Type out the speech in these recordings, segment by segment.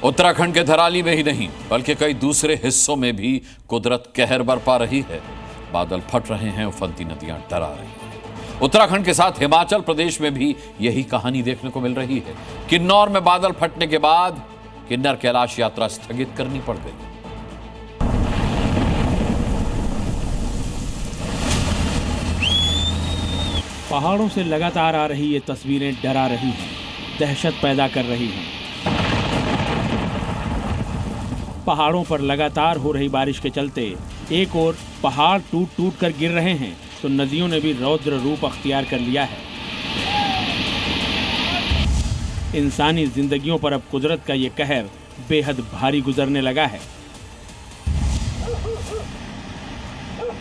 उत्तराखंड के धराली में ही नहीं बल्कि कई दूसरे हिस्सों में भी कुदरत कहर बरपा रही है। बादल फट रहे हैं, उफनती नदियां डरा रही हैं। उत्तराखंड के साथ हिमाचल प्रदेश में भी यही कहानी देखने को मिल रही है। किन्नौर में बादल फटने के बाद किन्नर कैलाश यात्रा स्थगित करनी पड़ गई। पहाड़ों से लगातार आ रही ये तस्वीरें डरा रही हैं, दहशत पैदा कर रही हैं। पहाड़ों पर लगातार हो रही बारिश के चलते एक ओर पहाड़ टूट टूट कर गिर रहे हैं तो नदियों ने भी रौद्र रूप अख्तियार कर लिया है। इंसानी जिंदगियों पर अब कुदरत का ये कहर बेहद भारी गुजरने लगा है।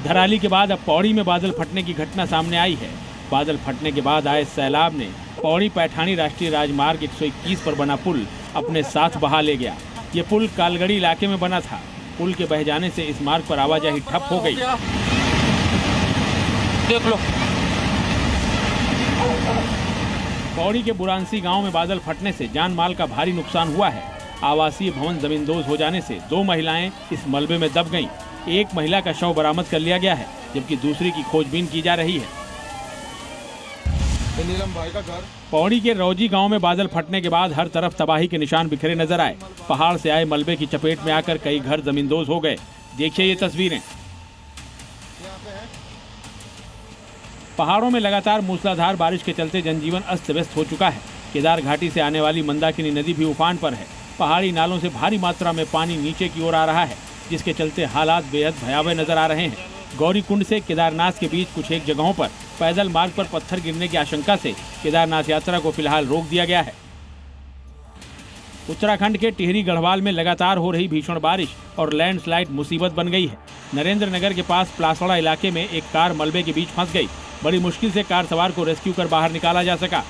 धराली के बाद अब पौड़ी में बादल फटने की घटना सामने आई है। बादल फटने के बाद आए सैलाब ने पौड़ी पैठानी राष्ट्रीय राजमार्ग 121 पर बना पुल अपने साथ बहा ले गया। ये पुल कालगढ़ी इलाके में बना था। पुल के बह जाने से इस मार्ग पर आवाजाही ठप हो गई। देख लो, पौड़ी के बुरांसी गांव में बादल फटने से जान माल का भारी नुकसान हुआ है। आवासीय भवन जमींदोज हो जाने से 2 महिलाएं इस मलबे में दब गईं। एक महिला का शव बरामद कर लिया गया है जबकि दूसरी की खोजबीन की जा रही है। नीलम भाई का घर पौड़ी के रौजी गांव में बादल फटने के बाद हर तरफ तबाही के निशान बिखरे नजर आए। पहाड़ से आए मलबे की चपेट में आकर कई घर जमींदोज हो गए। देखिए ये तस्वीरें। पहाड़ों में लगातार मूसलाधार बारिश के चलते जनजीवन अस्त व्यस्त हो चुका है। केदार घाटी से आने वाली मंदाकिनी नदी भी उफान पर है। पहाड़ी नालों से भारी मात्रा में पानी नीचे की ओर आ रहा है जिसके चलते हालात बेहद भयावह नजर आ रहे हैं। गौरी कुंड से केदारनाथ के बीच कुछ एक जगहों पर पैदल मार्ग पर पत्थर गिरने की आशंका से केदारनाथ यात्रा को फिलहाल रोक दिया गया है। उत्तराखंड के टिहरी गढ़वाल में लगातार हो रही भीषण बारिश और लैंडस्लाइड मुसीबत बन गई है। नरेंद्र नगर के पास प्लासड़ा इलाके में एक कार मलबे के बीच फंस गई। बड़ी मुश्किल से कार सवार को रेस्क्यू कर बाहर निकाला जा सका।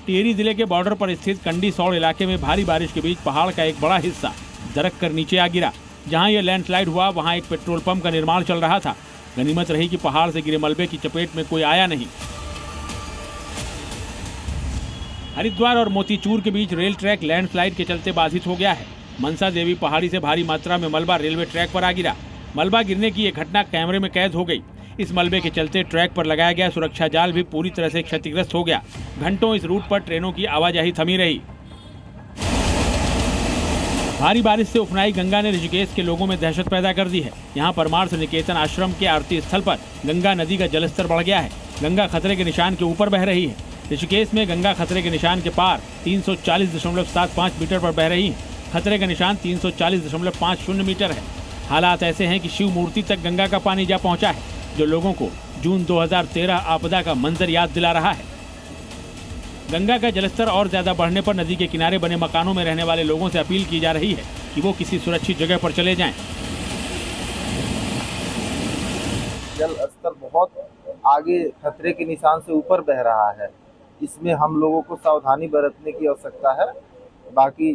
टिहरी जिले के बॉर्डर पर स्थित कंडी सौड़ इलाके में भारी बारिश के बीच पहाड़ का एक बड़ा हिस्सा दरक कर नीचे आ गिरा। जहां यह लैंडस्लाइड हुआ वहां एक पेट्रोल पंप का निर्माण चल रहा था। गनीमत रही कि पहाड़ से गिरे मलबे की चपेट में कोई आया नहीं। हरिद्वार और मोतीचूर के बीच रेल ट्रैक लैंडस्लाइड के चलते बाधित हो गया है। मनसा देवी पहाड़ी से भारी मात्रा में मलबा रेलवे ट्रैक पर आ गिरा। मलबा गिरने की यह घटना कैमरे में कैद हो गई। इस मलबे के चलते ट्रैक पर लगाया गया सुरक्षा जाल भी पूरी तरह से क्षतिग्रस्त हो गया। घंटों इस रूट पर ट्रेनों की आवाजाही थमी रही। भारी बारिश से उफनाई गंगा ने ऋषिकेश के लोगों में दहशत पैदा कर दी है। यहाँ परमार्थ निकेतन आश्रम के आरती स्थल पर गंगा नदी का जलस्तर बढ़ गया है। गंगा खतरे के निशान के ऊपर बह रही है। ऋषिकेश में गंगा खतरे के निशान के पार 340.75 मीटर पर बह रही है। खतरे का निशान 340.50 मीटर है। हालात ऐसे हैं कि शिव मूर्ति तक गंगा का पानी जा पहुंचा है, जो लोगों को जून 2013 आपदा का मंजर याद दिला रहा है। गंगा का जलस्तर और ज्यादा बढ़ने पर नदी के किनारे बने मकानों में रहने वाले लोगों से अपील की जा रही है कि वो किसी सुरक्षित जगह पर चले जाएं। जल स्तर बहुत आगे खतरे के निशान से ऊपर बह रहा है। इसमें हम लोगों को सावधानी बरतने की आवश्यकता है। बाकी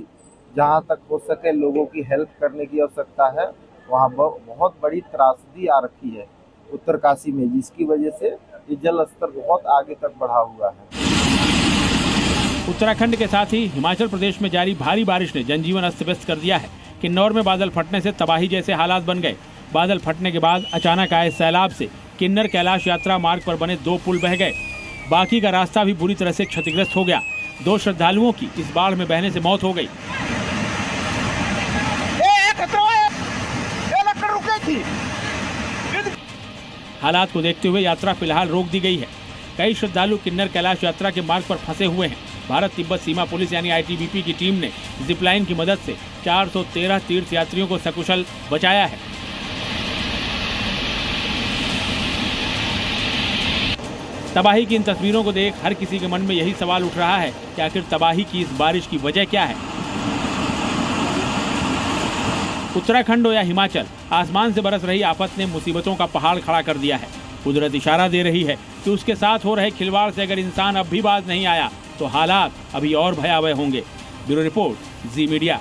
जहां तक हो सके लोगों की हेल्प करने की आवश्यकता है। वहां बहुत बड़ी त्रासदी आ रखी है उत्तरकाशी में, जिसकी वजह से ये जल स्तर बहुत आगे तक बढ़ा हुआ है। उत्तराखंड के साथ ही हिमाचल प्रदेश में जारी भारी बारिश ने जनजीवन अस्त व्यस्त कर दिया है। किन्नौर में बादल फटने से तबाही जैसे हालात बन गए। बादल फटने के बाद अचानक आए सैलाब से किन्नर कैलाश यात्रा मार्ग पर बने 2 पुल बह गए। बाकी का रास्ता भी बुरी तरह से क्षतिग्रस्त हो गया। 2 श्रद्धालुओं की इस बाढ़ में बहने से मौत हो गई। हालात को देखते हुए यात्रा फिलहाल रोक दी गई है। कई श्रद्धालु किन्नर कैलाश यात्रा के मार्ग पर फंसे हुए हैं। भारत तिब्बत सीमा पुलिस यानी ITBP की टीम ने जिपलाइन की मदद से 413 तीर्थ यात्रियों को सकुशल बचाया है। तबाही की इन तस्वीरों को देख हर किसी के मन में यही सवाल उठ रहा है कि आखिर तबाही की इस बारिश की वजह क्या है। उत्तराखंड हो या हिमाचल, आसमान से बरस रही आफत ने मुसीबतों का पहाड़ खड़ा कर दिया है। कुदरत इशारा दे रही है कि उसके साथ हो रहे खिलवाड़ से अगर इंसान अब भी बाज नहीं आया तो हालात अभी और भयावह होंगे। ब्यूरो रिपोर्ट, जी मीडिया।